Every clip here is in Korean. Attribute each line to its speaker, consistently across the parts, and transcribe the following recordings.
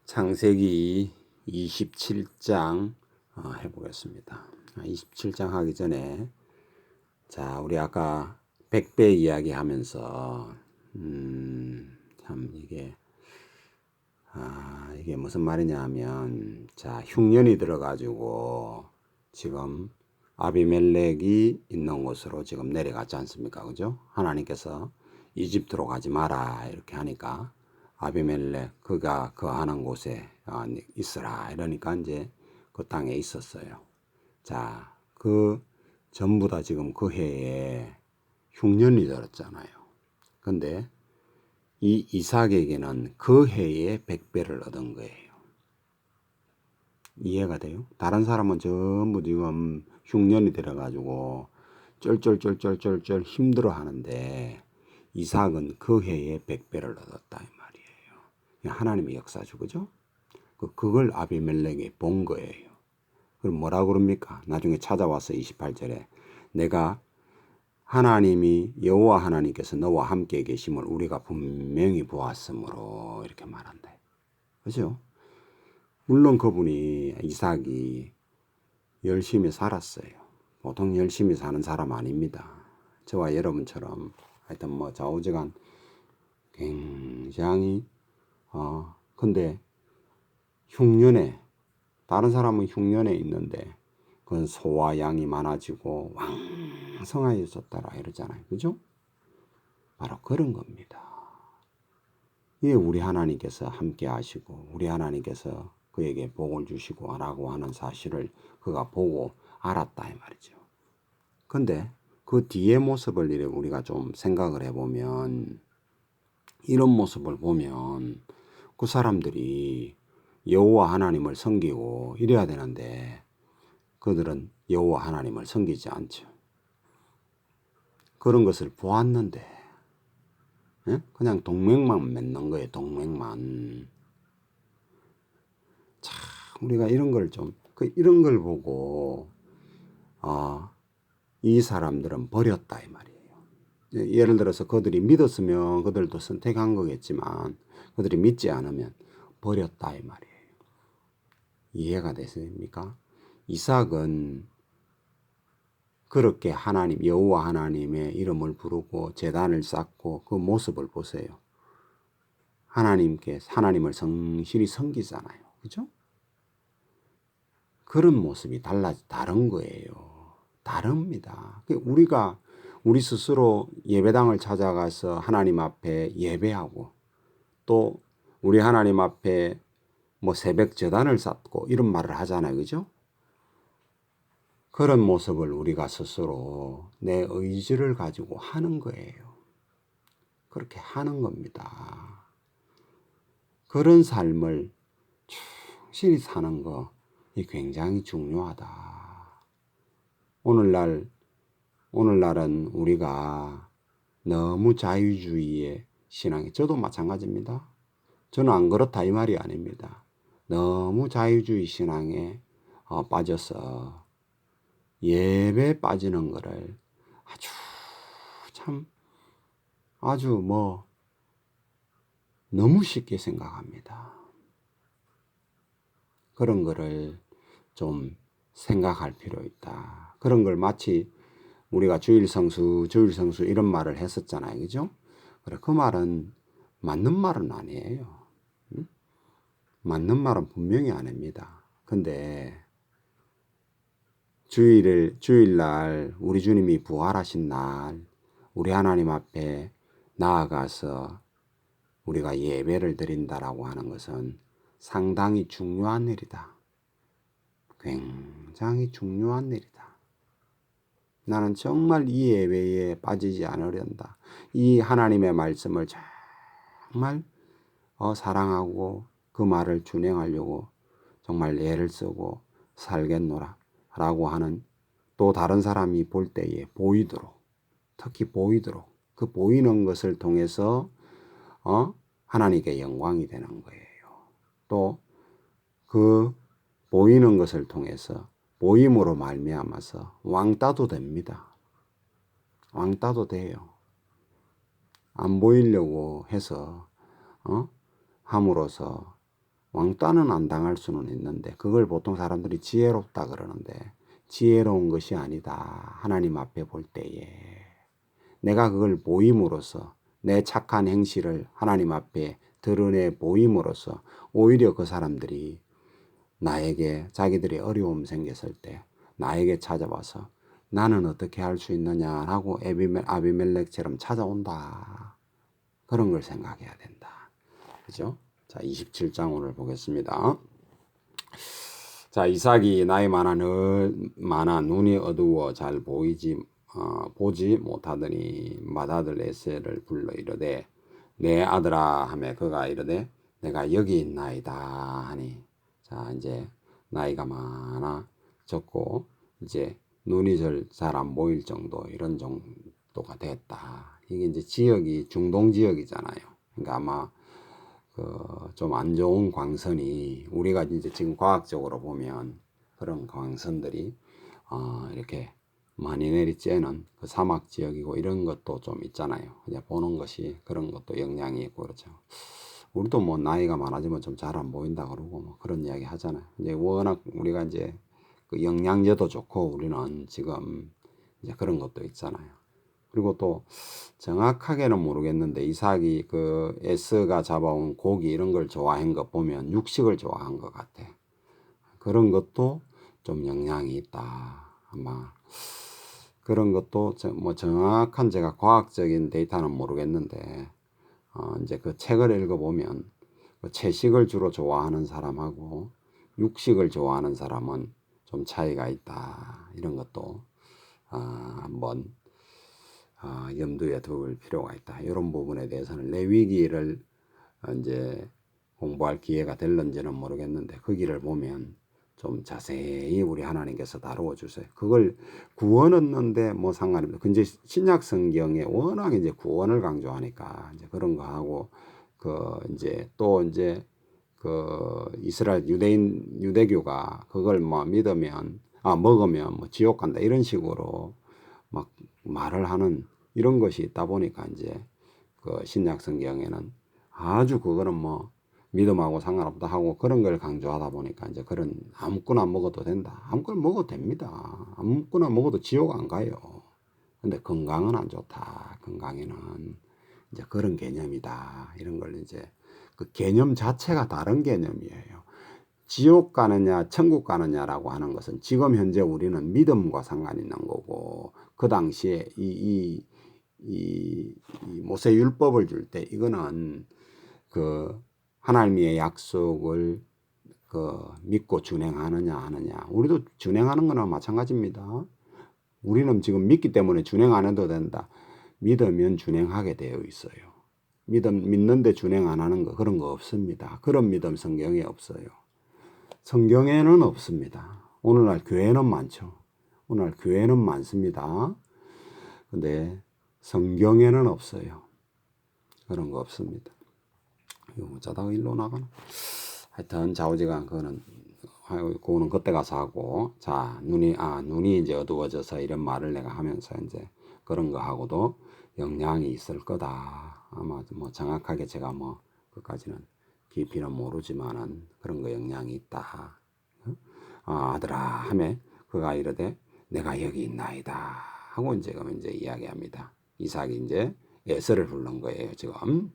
Speaker 1: 창세기 27장 해보겠습니다. 27장 하기 전에 우리 아까 100배 이야기 하면서 참 이게 무슨 말이냐 하면 흉년이 들어가지고 지금 아비멜렉이 있는 곳으로 지금 내려갔지 않습니까? 그죠? 하나님께서 이집트로 가지 마라 이렇게 하니까 아비멜렉 그가 거하는 곳에 있으라 이러니까 이제 그 땅에 있었어요. 그 전부 다 지금 그 해에 흉년이 들었잖아요. 근데 이 이삭에게는 그 해에 100배를 얻은 거예요. 이해가 돼요? 다른 사람은 전부 지금 흉년이 들어가지고 쩔쩔쩔쩔쩔쩔 힘들어 하는데 이삭은 그 해에 100배를 얻었다 이 말이에요. 하나님의 역사죠. 그죠? 그걸 아비멜렉이 본 거예요. 그럼 뭐라 그럽니까? 나중에 찾아와서 28절에 내가 하나님이 여호와 하나님께서 너와 함께 계심을 우리가 분명히 보았으므로 이렇게 말한다. 그죠? 물론 그분이 이삭이 열심히 살았어요. 보통 열심히 사는 사람 아닙니다. 저와 여러분처럼 하여튼 좌우지간 굉장히 근데 흉년에 다른 사람은 흉년에 있는데 그건 소와 양이 많아지고 왕성하여졌더라 이러잖아요. 그죠? 바로 그런 겁니다. 이게 우리 하나님께서 함께 하시고 우리 하나님께서 그에게 복을 주시고 라고 하는 사실을 그가 보고 알았다 이 말이죠. 근데 그 뒤의 모습을 우리가 좀 생각을 해보면 이런 모습을 보면 그 사람들이 여호와 하나님을 섬기고 이래야 되는데 그들은 여호와 하나님을 섬기지 않죠. 그런 것을 보았는데 그냥 동맹만 맺는 거예요. 동맹만. 우리가 이런 걸 이런 걸 보고 이 사람들은 버렸다 이 말이에요. 예를 들어서 그들이 믿었으면 그들도 선택한 거겠지만 그들이 믿지 않으면 버렸다 이 말이에요. 이해가 되십니까? 이삭은 그렇게 하나님 여호와 하나님의 이름을 부르고 제단을 쌓고 그 모습을 보세요. 하나님을 성실히 섬기잖아요. 그죠? 그런 모습이 다른 거예요. 다릅니다. 우리 스스로 예배당을 찾아가서 하나님 앞에 예배하고 또 우리 하나님 앞에 새벽 제단을 쌓고 이런 말을 하잖아요. 그죠? 그런 모습을 우리가 스스로 내 의지를 가지고 하는 거예요. 그렇게 하는 겁니다. 그런 삶을 충실히 사는 것이 굉장히 중요하다. 오늘날은 우리가 너무 자유주의의 신앙이, 저도 마찬가지입니다. 저는 안 그렇다 이 말이 아닙니다. 너무 자유주의 신앙에 빠져서 예배 빠지는 거를 아주 너무 쉽게 생각합니다. 그런 거를 좀 생각할 필요 있다. 그런 걸 마치 우리가 주일성수 이런 말을 했었잖아요. 그죠? 그래, 그 말은 맞는 말은 아니에요. 맞는 말은 분명히 아닙니다. 근데 주일날 우리 주님이 부활하신 날 우리 하나님 앞에 나아가서 우리가 예배를 드린다라고 하는 것은 상당히 중요한 일이다. 굉장히 중요한 일이다. 나는 정말 이 예배에 빠지지 않으련다. 이 하나님의 말씀을 정말 사랑하고 그 말을 준행하려고 정말 애를 쓰고 살겠노라 라고 하는, 또 다른 사람이 볼 때에 특히 보이도록 그 보이는 것을 통해서 하나님께 영광이 되는 거예요. 또 그 보이는 것을 통해서 보임으로 말미암아서 왕따도 됩니다. 왕따도 돼요. 안 보이려고 해서 함으로써 왕따는 안 당할 수는 있는데 그걸 보통 사람들이 지혜롭다 그러는데 지혜로운 것이 아니다. 하나님 앞에 볼 때에 내가 그걸 보임으로써 내 착한 행실을 하나님 앞에 드러내 보임으로써 오히려 그 사람들이 나에게 자기들의 어려움 생겼을 때 나에게 찾아와서 나는 어떻게 할 수 있느냐라고 아비멜렉처럼 찾아온다. 그런 걸 생각해야 된다. 그죠? 자, 27장 오늘 보겠습니다. 자, 이삭이 나이 많아 눈이 어두워 잘 보지 못하더니 맏아들 에셀을 불러 이르되 내 아들아 하매 그가 이르되 내가 여기 있나이다 하니 자 이제 나이가 많아 적고 이제 눈이 잘 안 보일 정도 이런 정도가 됐다. 이게 이제 지역이 중동 지역이잖아요. 그러니까 아마 좀 안 좋은 광선이 우리가 이제 지금 과학적으로 보면 그런 광선들이 이렇게 많이 내리쬐는 그 사막 지역이고 이런 것도 좀 있잖아요. 그냥 보는 것이 그런 것도 영향이 있고 그렇죠. 우리도 뭐 나이가 많아지면 좀 잘 안 보인다 그러고 뭐 그런 이야기 하잖아요. 이제 워낙 우리가 이제 그 영양제도 좋고 우리는 지금 이제 그런 것도 있잖아요. 그리고 또 정확하게는 모르겠는데 이삭이 그 에스가 잡아온 고기 이런 걸 좋아한 거 보면 육식을 좋아한 것 같아. 그런 것도 좀 영향이 있다. 아마 그런 것도 뭐 정확한 제가 과학적인 데이터는 모르겠는데 이제 그 책을 읽어보면 그 채식을 주로 좋아하는 사람하고 육식을 좋아하는 사람은 좀 차이가 있다. 이런 것도 한번 염두에 둘 필요가 있다. 이런 부분에 대해서는 레위기를 이제 공부할 기회가 될런지는 모르겠는데 거기를 보면 좀 자세히 우리 하나님께서 다루어 주세요. 그걸 구원 얻는데 뭐 상관입니다. 근데 신약 성경에 워낙 이제 구원을 강조하니까 이제 그런 거 하고 그 이제 또 이제 그 이스라엘 유대교가 그걸 뭐 믿으면 먹으면 뭐 지옥 간다 이런 식으로 막 말을 하는 이런 것이 있다 보니까 이제 그 신약 성경에는 아주 그거는 뭐 믿음하고 상관없다 하고 그런 걸 강조하다 보니까 이제 그런 아무거나 먹어도 된다. 아무거나 먹어도 됩니다. 아무거나 먹어도 지옥 안 가요. 근데 건강은 안 좋다. 건강에는 이제 그런 개념이다. 이런 걸 이제 그 개념 자체가 다른 개념이에요. 지옥 가느냐 천국 가느냐라고 하는 것은 지금 현재 우리는 믿음과 상관 있는 거고 그 당시에 이 모세 율법을 줄 때 이거는 그 하나님의 약속을 그 믿고 준행하느냐 하느냐 우리도 준행하는 거나 마찬가지입니다. 우리는 지금 믿기 때문에 준행 안 해도 된다. 믿으면 준행하게 되어 있어요. 믿는데 준행 안 하는 거 그런 거 없습니다. 그런 믿음 성경에 없어요. 성경에는 없습니다. 오늘날 교회는 많죠. 오늘날 교회는 많습니다. 근데 성경에는 없어요. 그런 거 없습니다. 이거 어쩌다가 일로 나가나? 하여튼 좌우지간 그거는 그때 가서 하고 자 눈이 이제 어두워져서 이런 말을 내가 하면서 이제 그런 거 하고도 영향이 있을 거다. 아마 뭐 정확하게 제가 뭐 그까지는 깊이는 모르지만은 그런 거 영향이 있다. 아들아 하매 그가 이르되 내가 여기 있나이다 하고 이제 그러면 이제 이야기합니다. 이삭이 이제 에서를 부른 거예요. 지금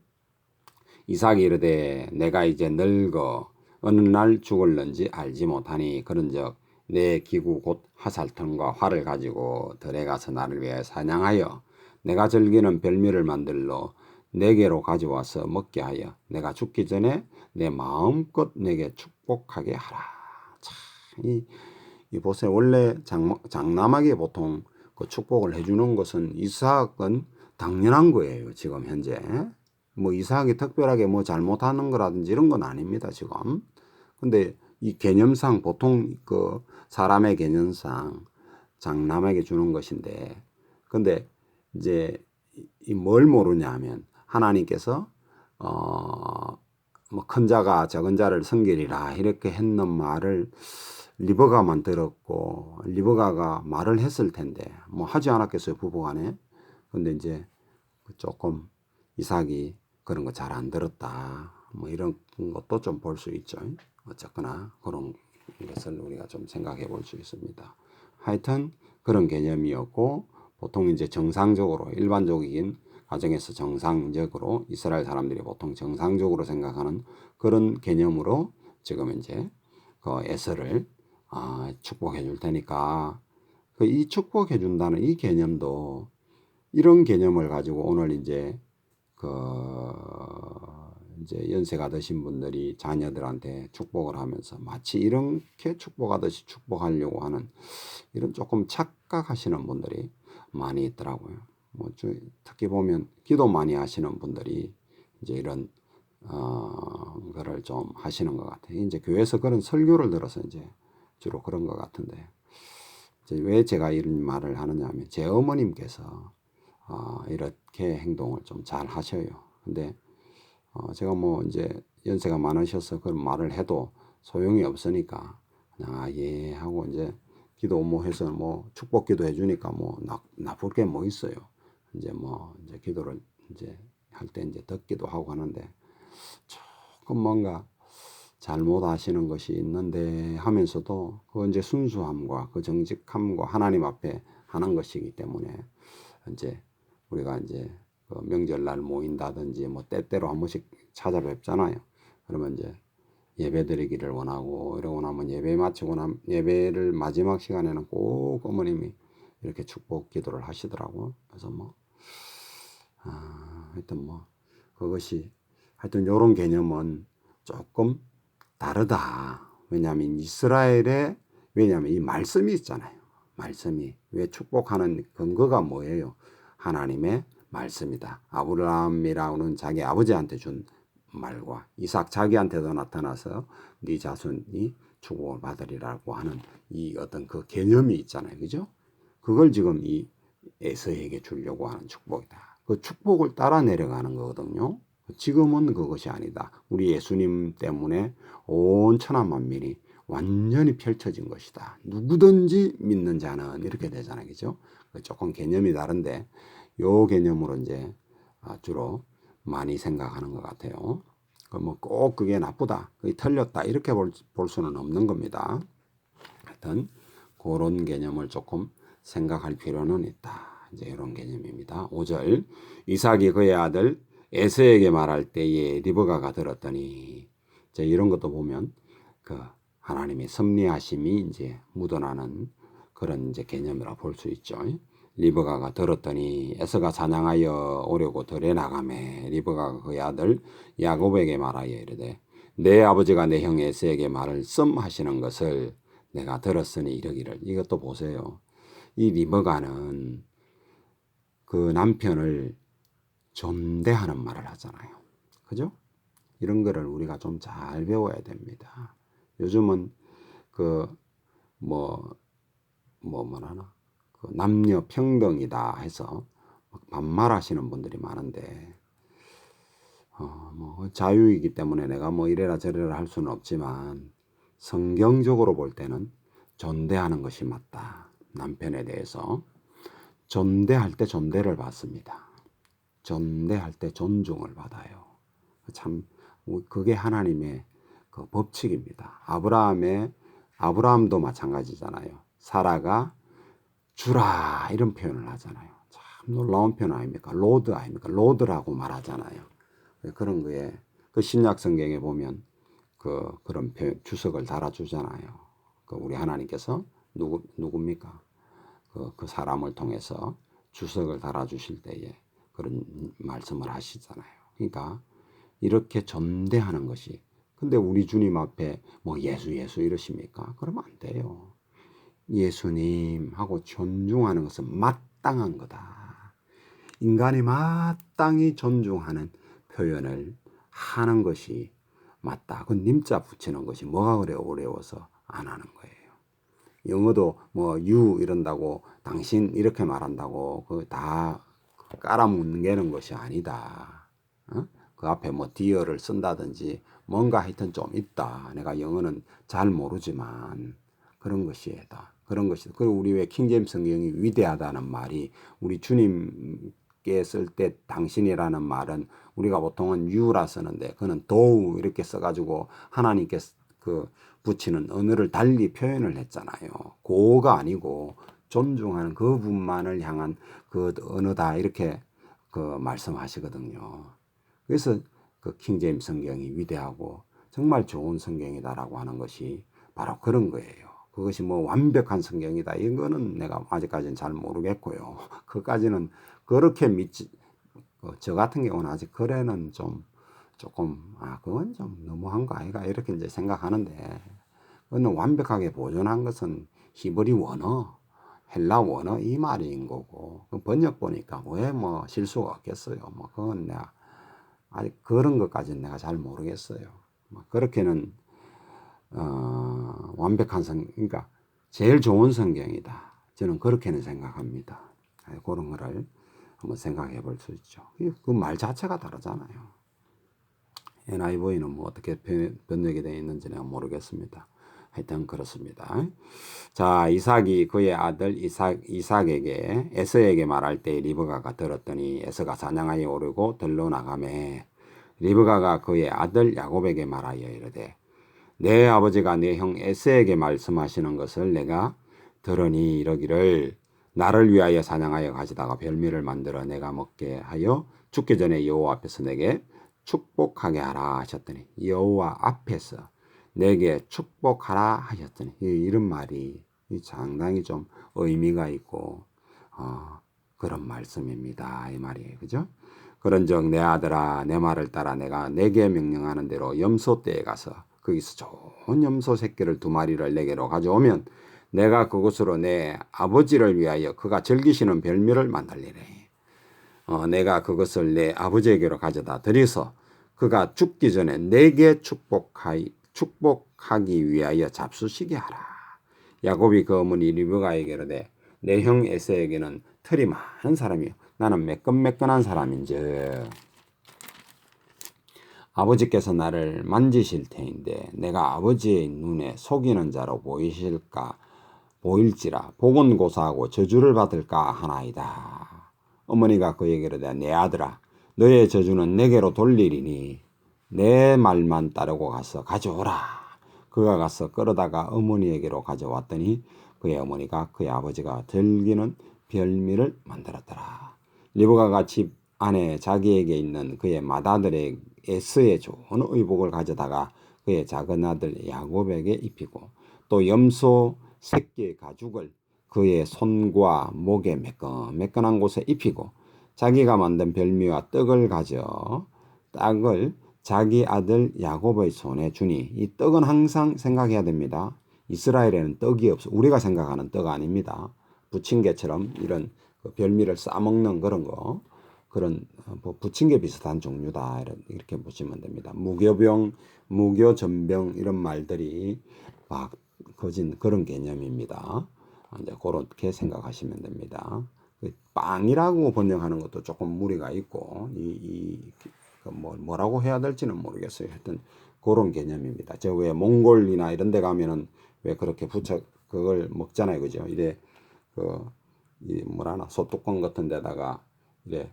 Speaker 1: 이삭이 이르되 내가 이제 늙어 어느 날 죽을는지 알지 못하니 그런즉 내 기구 곧 화살통과 활을 가지고 들에 가서 나를 위하여 사냥하여 내가 즐기는 별미를 만들러 내게로 가져와서 먹게 하여 내가 죽기 전에 내 마음껏 내게 축복하게 하라. 참, 이 보세요. 원래 장남에게 보통 그 축복을 해주는 것은 이삭은 당연한 거예요. 지금 현재. 뭐 이삭이 특별하게 뭐 잘못하는 거라든지 이런 건 아닙니다. 지금. 근데 이 개념상 보통 그 사람의 개념상 장남에게 주는 것인데 근데 이제 이 뭘 모르냐 하면 하나님께서 뭐 큰 자가 적은 자를 섬기리라 이렇게 했는 말을 리버가만 들었고 리버가가 말을 했을 텐데 뭐 하지 않았겠어요 부부간에. 근데 이제 조금 이삭이 그런 거 잘 안 들었다. 뭐 이런 것도 좀 볼 수 있죠. 어쨌거나 그런 것을 우리가 좀 생각해 볼 수 있습니다. 하여튼 그런 개념이었고, 보통 이제 정상적으로 일반적인 가정에서 정상적으로 이스라엘 사람들이 보통 정상적으로 생각하는 그런 개념으로 지금 이제 그 에서를 축복해 줄 테니까, 그 이 축복해 준다는 이 개념도 이런 개념을 가지고 오늘 그 이제 연세가 드신 분들이 자녀들한테 축복을 하면서 마치 이렇게 축복하듯이 축복하려고 하는 이런 조금 착각하시는 분들이 많이 있더라고요. 뭐 특히 보면 기도 많이 하시는 분들이 이제 이런 거를 좀 하시는 것 같아요. 이제 교회에서 그런 설교를 들어서 이제 주로 그런 것 같은데, 이제 왜 제가 이런 말을 하느냐 하면 제 어머님께서 이렇게 행동을 좀 잘 하셔요. 근데 제가 뭐 이제 연세가 많으셔서 그런 말을 해도 소용이 없으니까 그냥 예 하고 이제 기도 뭐 해서 뭐 축복 기도 해주니까 뭐 나쁠 게 뭐 있어요. 이제 뭐 이제 기도를 이제 할 때 이제 듣기도 하고 하는데, 조금 뭔가 잘못 하시는 것이 있는데 하면서도 그 이제 순수함과 그 정직함과 하나님 앞에 하는 것이기 때문에, 이제 우리가 이제 그 명절날 모인다든지 뭐 때때로 한 번씩 찾아뵙잖아요. 그러면 이제 예배 드리기를 원하고 이러고 나면 예배 마치고 나면 예배를 마지막 시간에는 꼭 어머님이 이렇게 축복 기도를 하시더라고. 그래서 뭐 하여튼 뭐 그것이 하여튼 요런 개념은 조금 다르다. 왜냐하면 이스라엘에, 왜냐하면 이 말씀이 있잖아요. 말씀이 왜 축복하는 근거가 뭐예요? 하나님의 말씀이다. 아브라함이라고는 자기 아버지한테 준 말과 이삭 자기한테도 나타나서 네 자손이 축복을 받으리라고 하는 이 어떤 그 개념이 있잖아요. 그죠? 그걸 지금 이 에서에게 주려고 하는 축복이다. 그 축복을 따라 내려가는 거거든요. 지금은 그것이 아니다. 우리 예수님 때문에 온 천하 만민이 완전히 펼쳐진 것이다. 누구든지 믿는 자는 이렇게 되잖아요. 그죠? 조금 개념이 다른데 요 개념으로 이제 주로 많이 생각하는 것 같아요. 뭐 꼭 그게 나쁘다, 그게 틀렸다 이렇게 볼 수는 없는 겁니다. 하여튼 그런 개념을 조금 생각할 필요는 있다. 이제 이런 개념입니다. 5절 이삭이 그의 아들 에서에게 말할 때에 리브가가 들었더니, 이제 이런 것도 보면 그 하나님의 섭리하심이 이제 묻어나는 그런 이제 개념이라 볼 수 있죠. 리브가가 들었더니 에서가 사냥하여 오려고 들에 나가매 리브가가 그의 아들 야곱에게 말하여 이르되 내 아버지가 내 형 에서에게 말을 썸하시는 것을 내가 들었으니 이러기를. 이것도 보세요. 이 리브가는 그 남편을 존대하는 말을 하잖아요. 그죠? 이런 거를 우리가 좀 잘 배워야 됩니다. 요즘은 뭐라나 그 남녀 평등이다 해서 반말하시는 분들이 많은데, 뭐 자유이기 때문에 내가 뭐 이래라 저래라 할 수는 없지만 성경적으로 볼 때는 존대하는 것이 맞다. 남편에 대해서 존대할 때 존대를 받습니다. 존대할 때 존중을 받아요. 참 그게 하나님의 그 법칙입니다. 아브라함도 마찬가지잖아요. 사라가 주라 이런 표현을 하잖아요. 참 놀라운 표현 아닙니까? 로드 아닙니까? 로드라고 말하잖아요. 그런 거에 그 신약 성경에 보면 그런 표현, 주석을 달아주잖아요. 그 우리 하나님께서 누굽니까? 그 사람을 통해서 주석을 달아주실 때에 그런 말씀을 하시잖아요. 그러니까 이렇게 존대하는 것이, 근데 우리 주님 앞에 뭐 예수 이러십니까? 그러면 안 돼요. 예수님 하고 존중하는 것은 마땅한 거다. 인간이 마땅히 존중하는 표현을 하는 것이 맞다. 그 님자 붙이는 것이 뭐가 그래 어려워서 안 하는 거예요. 영어도 뭐 you 이런다고 당신 이렇게 말한다고 그 다 깔아묻는 게는 것이 아니다. 그 앞에 뭐 dear를 쓴다든지 뭔가 하여튼 좀 있다. 내가 영어는 잘 모르지만 그런 것이다. 그런 것이다. 그리고 우리 왜 킹제임스 성경이 위대하다는 말이 우리 주님 쉽게 쓸 때 당신이라는 말은 우리가 보통은 유라 쓰는데 그는 도우 이렇게 써가지고 하나님께 그 붙이는 언어를 달리 표현을 했잖아요. 고가 아니고 존중하는 그분만을 향한 그 언어다 이렇게 그 말씀하시거든요. 그래서 그 킹제임스 성경이 위대하고 정말 좋은 성경이다라고 하는 것이 바로 그런 거예요. 그것이 뭐 완벽한 성경이다 이거는 내가 아직까지는 잘 모르겠고요. 그까지는 그렇게 믿지 저 같은 경우는 아직 그래는 좀 조금 그건 좀 너무한 거 아이가 이렇게 이제 생각하는데 그건 완벽하게 보존한 것은 히브리 원어, 헬라 원어 이 말인 거고 그 번역 보니까 왜 뭐 실수가 없겠어요. 뭐 그건 내가 아직 그런 것까지는 내가 잘 모르겠어요. 뭐 그렇게는 완벽한 그러니까 제일 좋은 성경이다. 저는 그렇게는 생각합니다. 그런 거를 한번 생각해 볼 수 있죠. 그 말 자체가 다르잖아요. NIV는 뭐 어떻게 번역이 되어 있는지 내가 모르겠습니다. 하여튼 그렇습니다. 자, 이삭이 그의 아들 이삭에게 에서에게 말할 때 리브가가 들었더니 에서가 사냥하여 오르고 들러 나가매 리브가가 그의 아들 야곱에게 말하여 이르되 내 아버지가 내 형 에서에게 말씀하시는 것을 내가 들으니 이러기를 나를 위하여 사냥하여 가져다가 별미를 만들어 내가 먹게 하여 죽기 전에 여호와 앞에서 내게 축복하게 하라 하셨더니 여호와 앞에서 내게 축복하라 하셨더니 이런 말이 상당히 좀 의미가 있고 그런 말씀입니다. 이 말이에요. 그죠? 그런즉 내 아들아 내 말을 따라 내가 내게 명령하는 대로 염소떼에 가서 거기서 좋은 염소 새끼를 2마리를 내게로 가져오면 내가 그곳으로 내 아버지를 위하여 그가 즐기시는 별미를 만들리래. 내가 그것을 내 아버지에게로 가져다 드려서 그가 죽기 전에 내게 축복하기 위하여 잡수시게 하라. 야곱이 그 어머니 리브가에게 이르되 내 형 에서에게는 털이 많은 사람이요 나는 매끈매끈한 사람인즉 아버지께서 나를 만지실 테인데 내가 아버지의 눈에 속이는 자로 보일지라 복은 고사하고 저주를 받을까 하나이다. 어머니가 그에게 이르되 내 아들아 너의 저주는 내게로 돌리리니 내 말만 따르고 가서 가져오라. 그가 가서 끌어다가 어머니에게로 가져왔더니 그의 어머니가 그의 아버지가 즐기는 별미를 만들었더라. 리브가가 집 안에 자기에게 있는 그의 맏아들의 에스의 좋은 의복을 가져다가 그의 작은 아들 야곱에게 입히고 또 염소 새끼의 가죽을 그의 손과 목에 매끈한 곳에 입히고 자기가 만든 별미와 떡을 가져 떡을 자기 아들 야곱의 손에 주니 이 떡은 항상 생각해야 됩니다. 이스라엘에는 떡이 없어. 우리가 생각하는 떡 아닙니다. 부침개처럼 이런 별미를 싸먹는 그런 거. 그런 부침개 비슷한 종류다 이렇게 보시면 됩니다. 무교병, 무교전병 이런 말들이 막 거진 그런 개념입니다. 이제 그렇게 생각하시면 됩니다. 빵이라고 번역하는 것도 조금 무리가 있고 뭐라고 해야 될지는 모르겠어요. 하여튼 그런 개념입니다. 저 왜 몽골이나 이런 데 가면은 왜 그렇게 그걸 먹잖아요. 그죠? 이래 뭐라나 소뚜껑 같은 데다가 이래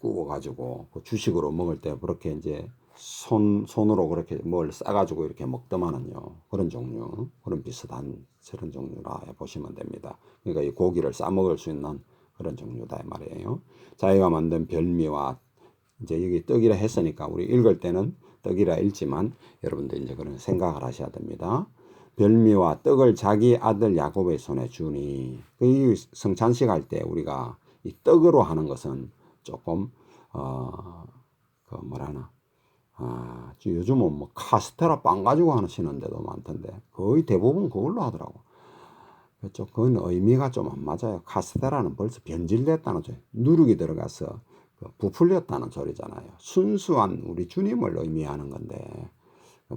Speaker 1: 구워가지고 그 주식으로 먹을 때 그렇게 이제 손으로 그렇게 뭘 싸가지고 이렇게 먹더만은요. 그런 종류, 그런 비슷한 저런 종류라 보시면 됩니다. 그러니까 이 고기를 싸 먹을 수 있는 그런 종류다 이 말이에요. 자기가 만든 별미와 이제 여기 떡이라 했으니까 우리 읽을 때는 떡이라 읽지만 여러분들 이제 그런 생각을 하셔야 됩니다. 별미와 떡을 자기 아들 야곱의 손에 주니 이 성찬식 할 때 우리가 이 떡으로 하는 것은 조금 요즘은 뭐 카스테라 빵 가지고 하시는 데도 많던데 거의 대부분 그걸로 하더라고. 그렇죠. 그건 의미가 좀 안 맞아요. 카스테라는 벌써 변질됐다는 소리, 누룩이 들어가서 부풀렸다는 소리잖아요. 순수한 우리 주님을 의미하는 건데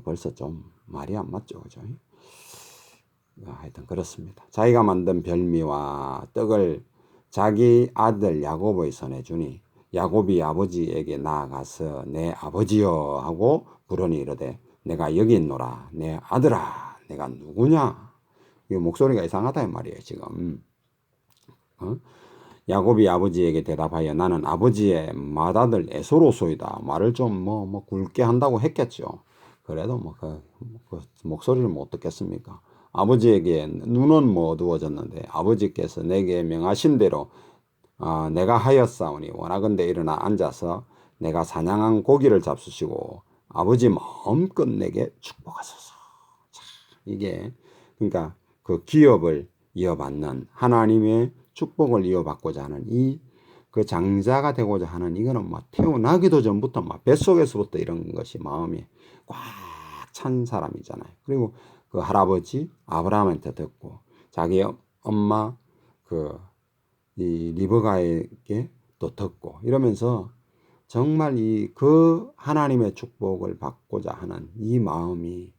Speaker 1: 벌써 좀 말이 안 맞죠, 그죠? 하여튼 그렇습니다. 자기가 만든 별미와 떡을 자기 아들 야곱의 손에 주니 야곱이 아버지에게 나아가서 내 아버지여 하고 부르니 이르되 내가 여기 있노라. 내 아들아 내가 누구냐. 이 목소리가 이상하다 이 말이에요 지금. 야곱이 아버지에게 대답하여 나는 아버지의 맏아들 에서로소이다. 말을 좀 굵게 한다고 했겠죠. 그래도 그 목소리를 못 듣겠습니까? 아버지에게 눈은 어두워졌는데 아버지께서 내게 명하신 대로 내가 하였사오니 원하건대 일어나 앉아서 내가 사냥한 고기를 잡수시고 아버지 마음껏 내게 축복하소서. 자, 이게 그러니까 그 기업을 이어받는 하나님의 축복을 이어받고자 하는 그 장자가 되고자 하는 이거는 태어나기도 전부터 뱃속에서부터 이런 것이 마음이 꽉 찬 사람이잖아요. 그리고 그 할아버지 아브라함한테 듣고 자기 엄마 이 리브가에게 또 듣고 이러면서 정말 그 하나님의 축복을 받고자 하는 이 마음이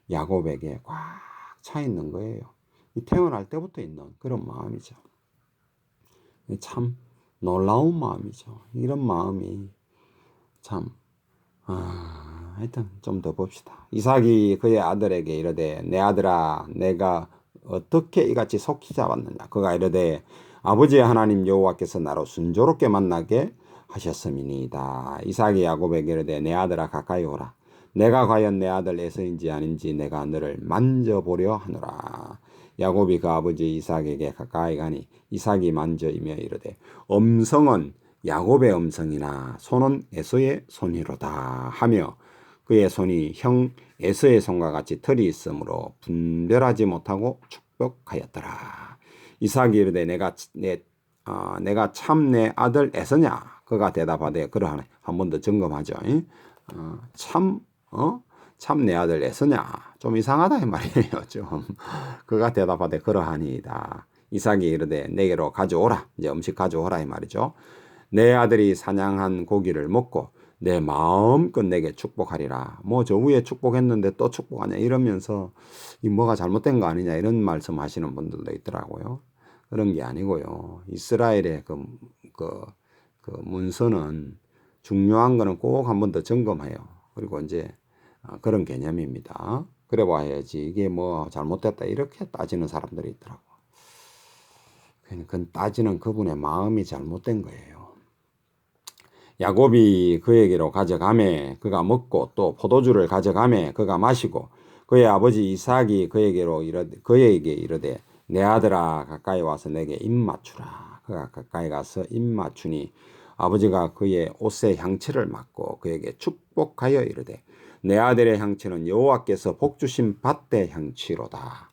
Speaker 1: 야곱에게 꽉 차 있는 거예요. 태어날 때부터 있는 그런 마음이죠. 참 놀라운 마음이죠. 이런 마음이 참 하여튼 좀 더 봅시다. 이삭이 그의 아들에게 이르되 내 아들아 내가 어떻게 이같이 속히 잡았느냐. 그가 이르되 아버지의 하나님 여호와께서 나로 순조롭게 만나게 하셨음이니이다. 이삭이 야곱에게 이르되 내 아들아 가까이 오라. 내가 과연 내 아들 에서인지 아닌지 내가 너를 만져보려 하노라. 야곱이 그 아버지 이삭에게 가까이 가니 이삭이 만져이며 이르되 음성은 야곱의 음성이나 손은 에서의 손이로다 하며 그의 손이 형 에서의 손과 같이 털이 있으므로 분별하지 못하고 축복하였더라. 이삭이 이르되 내가 참 내 아들 에서냐? 그가 대답하되 그러하네. 한 번 더 점검하죠. 참 내 아들 에서냐? 좀 이상하다 이 말이에요. 좀. 그가 대답하되 그러하니이다. 이삭이 이르되 내게로 가져오라. 이제 음식 가져오라 이 말이죠. 내 아들이 사냥한 고기를 먹고 내 마음껏 내게 축복하리라. 저 위에 축복했는데 또 축복하냐 이러면서 이 뭐가 잘못된 거 아니냐 이런 말씀하시는 분들도 있더라고요. 그런 게 아니고요. 이스라엘의 그 문서는 중요한 거는 꼭 한 번 더 점검해요. 그리고 이제 그런 개념입니다. 그래 봐야지 이게 잘못됐다 이렇게 따지는 사람들이 있더라고. 그건 따지는 그분의 마음이 잘못된 거예요. 야곱이 그에게로 가져가매 그가 먹고 또 포도주를 가져가매 그가 마시고 그의 아버지 이삭이 그에게 이르되 내 아들아 가까이 와서 내게 입 맞추라. 그가 가까이 가서 입 맞추니 아버지가 그의 옷에 향취를 맡고 그에게 축복하여 이르되 내 아들의 향취는 여호와께서 복 주신 밭의 향취로다.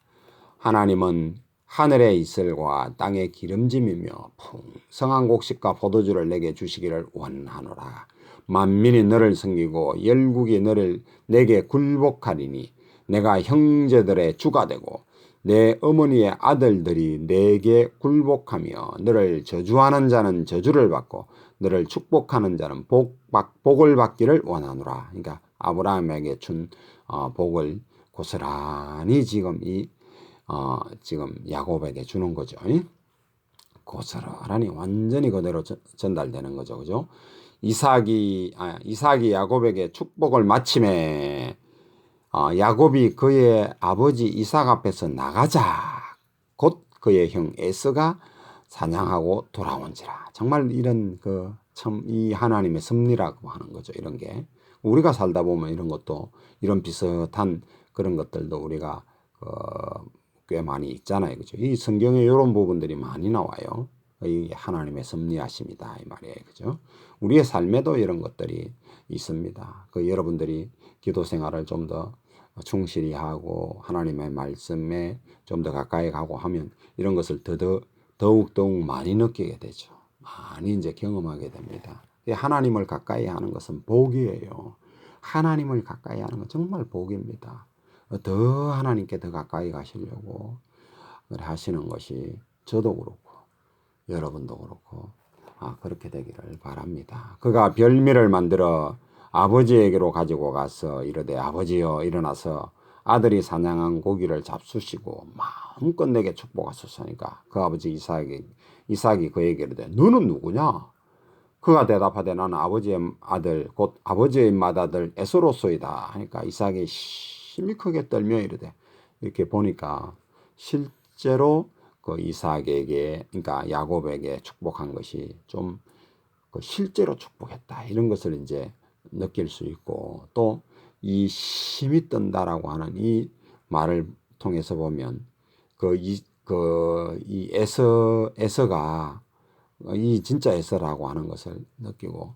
Speaker 1: 하나님은 하늘의 이슬과 땅의 기름짐이며 풍성한 곡식과 포도주를 내게 주시기를 원하노라. 만민이 너를 섬기고 열국이 내게 굴복하리니 내가 형제들의 주가 되고 내 어머니의 아들들이 내게 굴복하며 너를 저주하는 자는 저주를 받고 너를 축복하는 자는 복을 받기를 원하노라. 그러니까 아브라함에게 준 복을 고스란히 지금 지금 야곱에게 주는 거죠. 고스란히 완전히 그대로 전달되는 거죠. 그죠? 이삭이 야곱에게 축복을 마침에 야곱이 그의 아버지 이삭 앞에서 나가자 곧 그의 형 에서가 사냥하고 돌아온지라. 정말 이런 참 이 하나님의 섭리라고 하는 거죠. 이런 게 우리가 살다 보면 이런 것도 이런 비슷한 그런 것들도 우리가 꽤 많이 있잖아요. 그죠? 이 성경에 이런 부분들이 많이 나와요. 이 하나님의 섭리하심이다. 이 말이에요. 그죠? 우리의 삶에도 이런 것들이 있습니다. 여러분들이 기도 생활을 좀 더 충실히 하고 하나님의 말씀에 좀 더 가까이 가고 하면 이런 것을 더욱 많이 느끼게 되죠. 많이 이제 경험하게 됩니다. 하나님을 가까이 하는 것은 복이에요. 하나님을 가까이 하는 건 정말 복입니다. 더 하나님께 더 가까이 가시려고 하시는 것이 저도 그렇고 여러분도 그렇고 그렇게 되기를 바랍니다. 그가 별미를 만들어 아버지에게로 가지고 가서 이르되 아버지여 일어나서 아들이 사냥한 고기를 잡수시고 마음껏 내게 축복하소서니까 그 아버지 이삭이 그에게 이르되 너는 누구냐? 그가 대답하되 나는 아버지의 아들 곧 아버지의 맏아들 에서로소이다 하니까 이삭이 심히 크게 떨며 이르되 이렇게 보니까 실제로 그 이삭에게, 그러니까 야곱에게 축복한 것이 좀 그 실제로 축복했다 이런 것을 이제 느낄 수 있고, 또 이 심이 뜬다라고 하는 이 말을 통해서 보면 이 에서가 이 진짜 에서라고 하는 것을 느끼고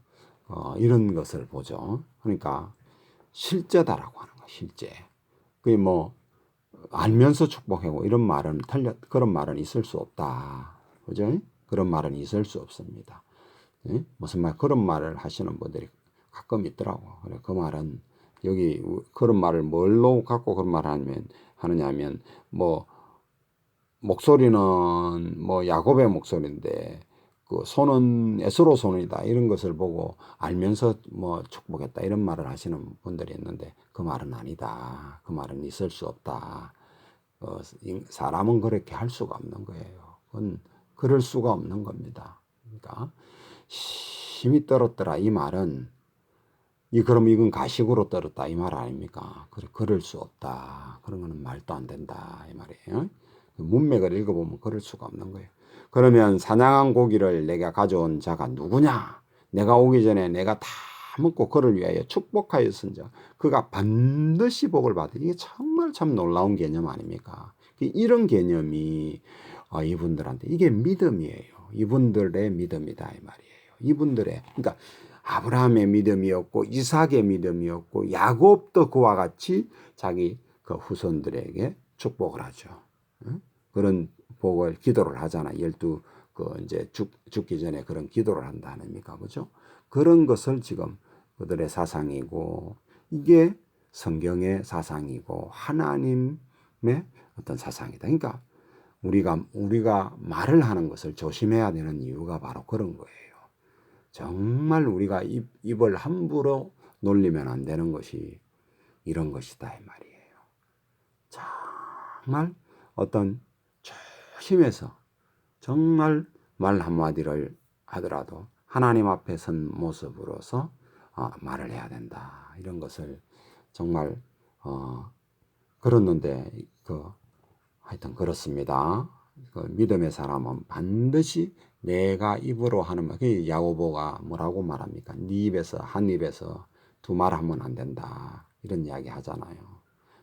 Speaker 1: 이런 것을 보죠. 그러니까 실제다라고 하는 거, 실제. 그게 뭐 알면서 축복하고 이런 말은 그런 말은 있을 수 없다. 그죠? 그런 말은 있을 수 없습니다. 예? 무슨 말, 그런 말을 하시는 분들이 가끔 있더라고. 그래, 그 말은 여기 그런 말을 뭘로 갖고 그런 말을 하느냐면 뭐 목소리는 뭐 야곱의 목소리인데 그 손은 에스로 손이다 이런 것을 보고 알면서 뭐 축복했다 이런 말을 하시는 분들이 있는데, 그 말은 아니다. 그 말은 있을 수 없다. 사람은 그렇게 할 수가 없는 거예요. 그건 그럴 수가 없는 겁니다. 그러니까 심히 떨었더라 이 말은, 그럼 이건 가식으로 떨었다 이 말 아닙니까? 그럴 수 없다. 그런 거는 말도 안 된다 이 말이에요. 문맥을 읽어보면 그럴 수가 없는 거예요. 그러면 사냥한 고기를 내가 가져온 자가 누구냐? 내가 오기 전에 내가 다 먹고 그를 위하여 축복하였은즉 그가 반드시 복을 받으리. 이게 정말 참 놀라운 개념 아닙니까? 이런 개념이 이분들한테 이게 믿음이에요. 이분들의 믿음이다 이 말이에요. 이분들의, 그러니까 아브라함의 믿음이었고 이삭의 믿음이었고 야곱도 그와 같이 자기 그 후손들에게 축복을 하죠. 그런 복을 기도를 하잖아. 12 이제 죽기 전에 그런 기도를 한다 아닙니까? 그죠? 그런 것을 지금 그들의 사상이고, 이게 성경의 사상이고 하나님의 어떤 사상이다. 그러니까 우리가 말을 하는 것을 조심해야 되는 이유가 바로 그런 거예요. 정말 우리가 입을 함부로 놀리면 안 되는 것이 이런 것이다 이 말이에요. 정말 어떤 조심해서 정말 말 한마디를 하더라도 하나님 앞에 선 모습으로서 말을 해야 된다. 이런 것을 정말 그렇는데 하여튼 그렇습니다. 믿음의 사람은 반드시 내가 입으로 하는 말, 야고보가 뭐라고 말합니까? 네 입에서 한 입에서 두 말 하면 안 된다. 이런 이야기 하잖아요.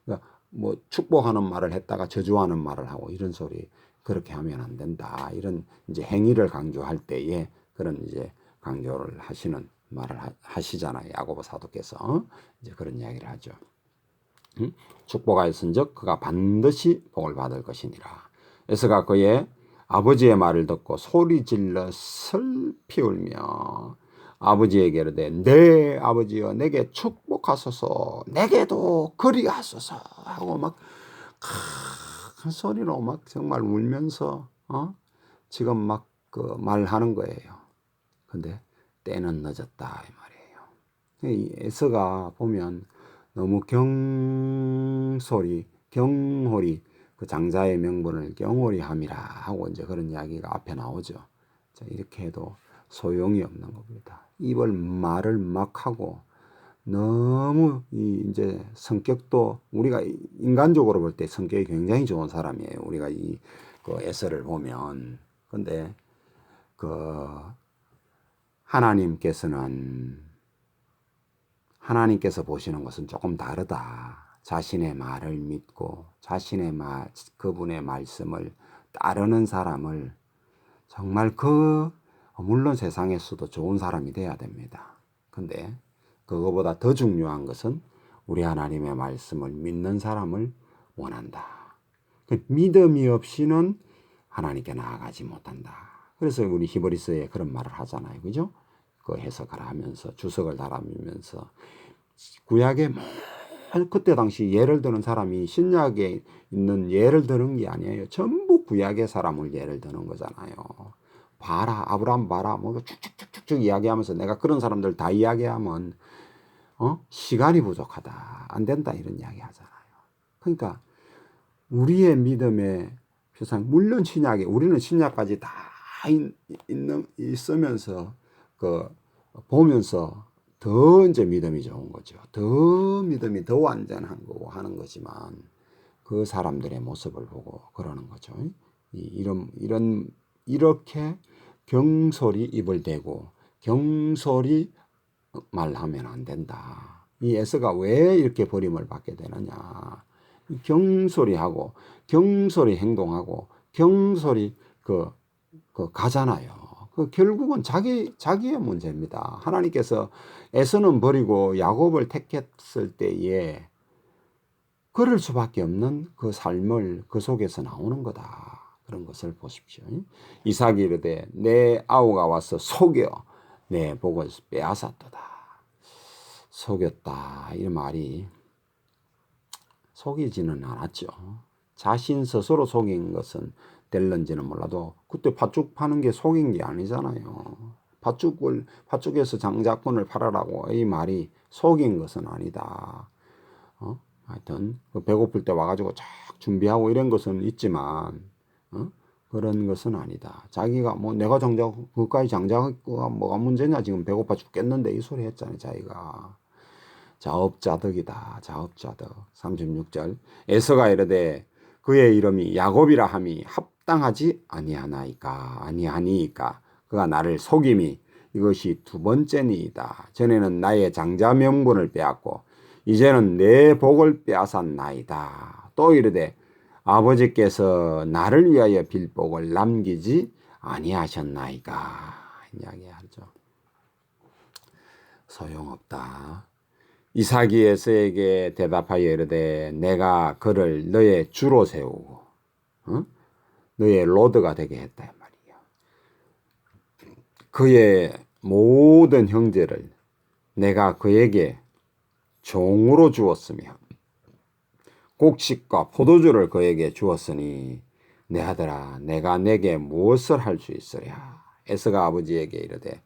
Speaker 1: 그러니까 뭐 축복하는 말을 했다가 저주하는 말을 하고 이런 소리 그렇게 하면 안 된다. 이런 이제 행위를 강조할 때에 그런 이제 강조를 하시는 말을 하시잖아요. 야고보 사도께서 이제 그런 이야기를 하죠. 축복하였은즉 그가 반드시 복을 받을 것이니라. 에서가 그의 아버지의 말을 듣고 소리질러 슬피 울며 아버지에게 이르되 내 아버지여 내게 축복하소서 내게도 그리하소서 하고 막 큰 소리로 막 정말 울면서 지금 막 그 말하는 거예요. 근데 때는 늦었다 이 말이에요. 이 에서가 보면 너무 경홀히 그 장자의 명분을 경홀히 함이라 하고 이제 그런 이야기가 앞에 나오죠. 자, 이렇게 해도 소용이 없는 겁니다. 말을 막 하고 너무 이제 성격도 우리가 인간적으로 볼 때 성격이 굉장히 좋은 사람이에요. 우리가 그 에서를 보면. 근데 하나님께서 보시는 것은 조금 다르다. 자신의 말을 믿고 그분의 말씀을 따르는 사람을 정말 물론 세상에서도 좋은 사람이 돼야 됩니다. 근데 그거보다 더 중요한 것은 우리 하나님의 말씀을 믿는 사람을 원한다. 믿음이 없이는 하나님께 나아가지 못한다. 그래서 우리 히브리서에 그런 말을 하잖아요. 그죠? 그 해석을 하면서 주석을 달아면서 구약에 그때 당시 예를 드는 사람이 신약에 있는 예를 드는 게 아니에요. 전부 구약의 사람을 예를 드는 거잖아요. 봐라, 아브라함 봐라, 뭐 쭉쭉쭉쭉 이야기하면서 내가 그런 사람들 다 이야기하면 시간이 부족하다, 안 된다 이런 이야기 하잖아요. 그러니까 우리의 믿음의 표상, 물론 우리는 신약까지 다 있으면서 보면서 더 이제 믿음이 좋은 거죠. 더 믿음이 더 완전한 거고 하는 거지만 그 사람들의 모습을 보고 그러는 거죠. 이렇게 경솔히 입을 대고 경솔히 말하면 안 된다. 이 에서가 왜 이렇게 버림을 받게 되느냐. 경솔히 하고 경솔히 행동하고 경솔히 가잖아요. 결국은 자기의 문제입니다. 하나님께서 에서는 버리고 야곱을 택했을 때에 그럴 수밖에 없는 그 삶을 그 속에서 나오는 거다. 그런 것을 보십시오. 이삭이 이르되 내 아우가 와서 속여 내 복을 빼앗았도다. 속였다. 이 말이 속이지는 않았죠. 자신 스스로 속인 것은 될런지는 몰라도 그때 팥죽 파는 게 속인 게 아니잖아요. 팥죽에서 장자권을 팔아라고 이 말이 속인 것은 아니다. 하여튼 배고플 때 와가지고 쫙 준비하고 이런 것은 있지만 그런 것은 아니다. 자기가 뭐 내가 그까지 장자가 뭐가 문제냐, 지금 배고파 죽겠는데 이 소리 했잖아요. 자기가 자업자득이다. 자업자득. 36절 에서가 이르되 그의 이름이 야곱이라 함이 합당하지 아니하니까 그가 나를 속임이 이것이 두 번째니이다. 전에는 나의 장자 명분을 빼앗고 이제는 내 복을 빼앗았나이다. 또 이르되 아버지께서 나를 위하여 빌 복을 남기지 아니하셨나이까. 이야기하죠. 소용없다. 이삭이 에서에게 대답하여 이르되 내가 그를 너의 주로 세우고 너의 로드가 되게 했다 말이야. 그의 모든 형제를 내가 그에게 종으로 주었으며 곡식과 포도주를 그에게 주었으니 내 아들아 내가 내게 무엇을 할 수 있으랴. 에서가 아버지에게 이르되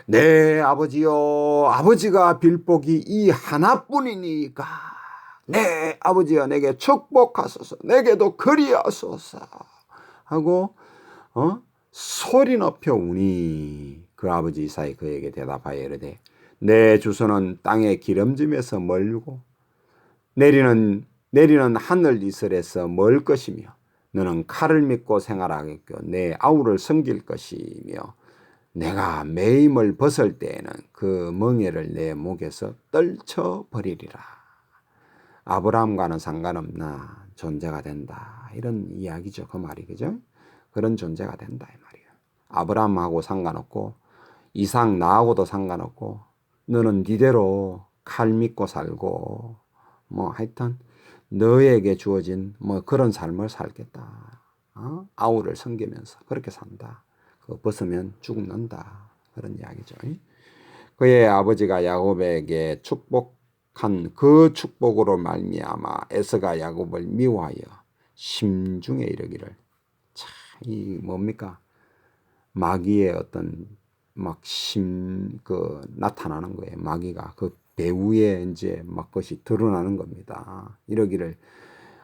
Speaker 1: 내 아버지여 아버지가 빌 복이 이 하나뿐이니까 내 아버지여 내게 축복하소서 내게도 그리하소서 하고 소리 높여 우니 그 아버지 이삭이 그에게 대답하여 이르되 내 주소는 땅의 기름짐에서 멀고 내리는 하늘 이슬에서 멀 것이며 너는 칼을 믿고 생활하겠고 내 아우를 섬길 것이며 내가 매임을 벗을 때에는 그 멍에를 내 목에서 떨쳐버리리라. 아브라함과는 상관없나 존재가 된다. 이런 이야기죠. 그 말이 그죠? 그런 존재가 된다 이 말이에요. 아브라함하고 상관없고 이삭 나하고도 상관없고 너는 니대로 칼 믿고 살고 뭐 하여튼 너에게 주어진 뭐 그런 삶을 살겠다. 아우를 섬기면서 그렇게 산다. 그거 벗으면 죽는다. 그런 이야기죠. 그의 아버지가 야곱에게 축복한 그 축복으로 말미암아 에서가 야곱을 미워하여 심중에 이르기를. 참, 이 뭡니까? 마귀의 어떤 나타나는 거예요. 마귀가 그 배후에 이제 막 것이 드러나는 겁니다. 이러기를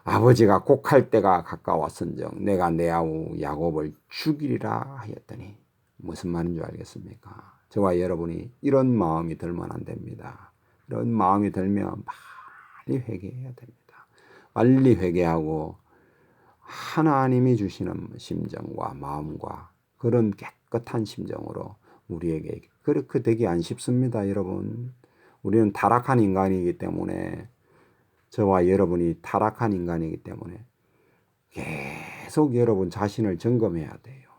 Speaker 1: 아버지가 곡할 때가 가까웠은즉 내가 내 아우 야곱을 죽이리라 하였더니 무슨 말인 줄 알겠습니까? 저와 여러분이 이런 마음이 들면 안 됩니다. 이런 마음이 들면 빨리 회개해야 됩니다. 빨리 회개하고 하나님이 주시는 심정과 마음과 그런 깨끗한 심정으로 우리에게 그렇게 되기 안 쉽습니다. 여러분, 우리는 타락한 인간이기 때문에 저와 여러분이 타락한 인간이기 때문에 계속 여러분 자신을 점검해야 돼요.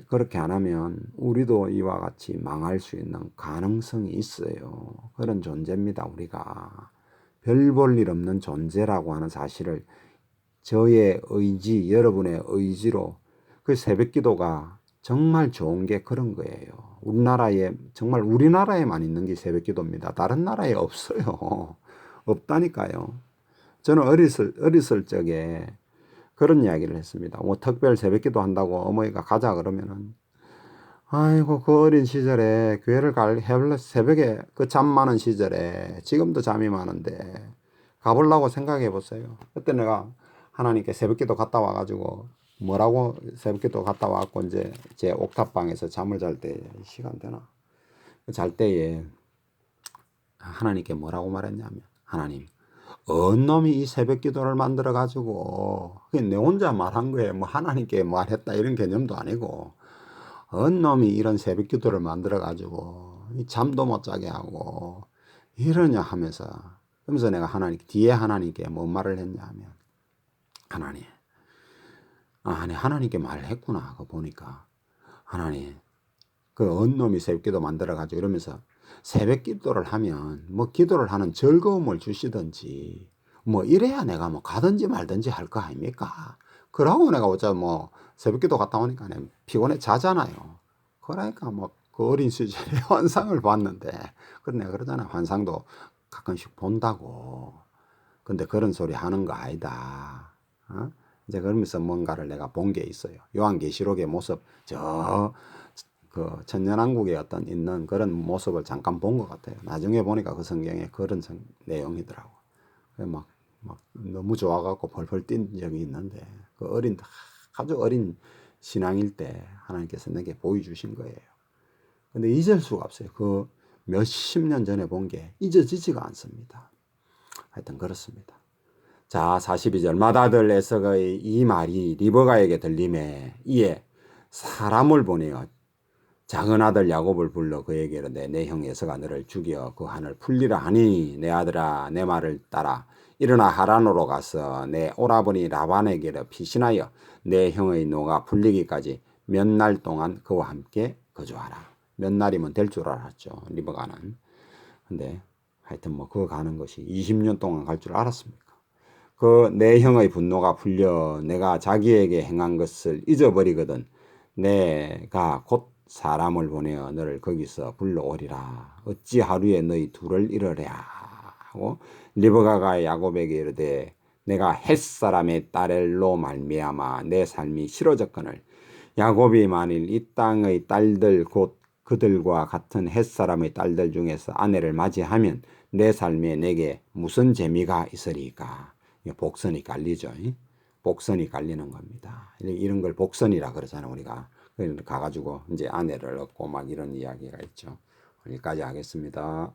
Speaker 1: 그렇게 안 하면 우리도 이와 같이 망할 수 있는 가능성이 있어요. 그런 존재입니다. 우리가 별 볼 일 없는 존재라고 하는 사실을 저의 의지, 여러분의 의지로 그 새벽기도가 정말 좋은 게 그런 거예요. 정말 우리나라에만 있는 게 새벽기도입니다. 다른 나라에 없어요. 없다니까요. 저는 어렸을 적에 그런 이야기를 했습니다. 뭐 특별 새벽기도 한다고 어머니가 가자 그러면은 아이고 그 어린 시절에 교회를 새벽에 그 잠 많은 시절에 지금도 잠이 많은데 가보려고 생각해 보세요. 그때 내가 하나님께 새벽기도 갔다 와가지고 뭐라고 새벽기도 갔다 와갖고 이제 제 옥탑방에서 잠을 잘 때 시간 되나 잘 때에 하나님께 뭐라고 말했냐면 하나님 언 놈이 이 새벽 기도를 만들어 가지고 그게 내 혼자 말한 거예요. 뭐 하나님께 말했다 이런 개념도 아니고 언 놈이 이런 새벽 기도를 만들어 가지고 잠도 못 자게 하고 이러냐 하면서 그러면서 내가 뒤에 하나님께 뭔 말을 했냐 하면 하나님 아니 하나님께 말을 했구나. 그거 보니까 하나님 그 언놈이 새벽 기도 만들어 가지고 이러면서 새벽 기도를 하면 뭐 기도를 하는 즐거움을 주시든지 뭐 이래야 내가 뭐 가든지 말든지 할 거 아닙니까? 그러고 내가 어차피 뭐 새벽 기도 갔다 오니까 피곤해 자잖아요. 그러니까 뭐 그 어린 시절에 환상을 봤는데 그래 내가 그러잖아. 환상도 가끔씩 본다고. 근데 그런 소리 하는 거 아니다. 어? 이제 그러면서 뭔가를 내가 본 게 있어요. 요한계시록의 모습 그 천년왕국에 어떤 있는 그런 모습을 잠깐 본 것 같아요. 나중에 보니까 그 성경에 그런 내용이더라고. 막 너무 좋아갖고 펄펄 뛴 적이 있는데 그 아주 어린 신앙일 때 하나님께서 내게 보여주신 거예요. 근데 잊을 수가 없어요. 그 몇십 년 전에 본 게 잊어지지가 않습니다. 하여튼 그렇습니다. 자, 42절 맏아들 에서의 이 말이 리브가에게 들림에 이에 사람을 보내어 작은 아들 야곱을 불러 그에게 이르되 내 형 에서가 너를 죽여 그 한을 풀리라 하니 내 아들아 내 말을 따라 일어나 하란으로 가서 내 오라버니 라반에게로 피신하여 내 형의 노가 풀리기까지 몇 날 동안 그와 함께 거주하라. 몇 날이면 될 줄 알았죠. 리브가는. 근데 하여튼 뭐 그거 가는 것이 20년 동안 갈 줄 알았습니까? 그 내 형의 분노가 풀려 내가 자기에게 행한 것을 잊어버리거든 내가 곧 사람을 보내어 너를 거기서 불러오리라. 어찌 하루에 너희 둘을 잃으랴 하고 리브가가 야곱에게 이르되 내가 헷사람의 딸로 말미암아 내 삶이 싫어졌거늘 야곱이 만일 이 땅의 딸들 곧 그들과 같은 헷사람의 딸들 중에서 아내를 맞이하면 내 삶에 내게 무슨 재미가 있으리까. 복선이 깔리죠. 복선이 깔리는 겁니다. 이런 걸 복선이라 그러잖아요. 우리가 가가지고 이제 아내를 얻고 막 이런 이야기가 있죠. 여기까지 하겠습니다.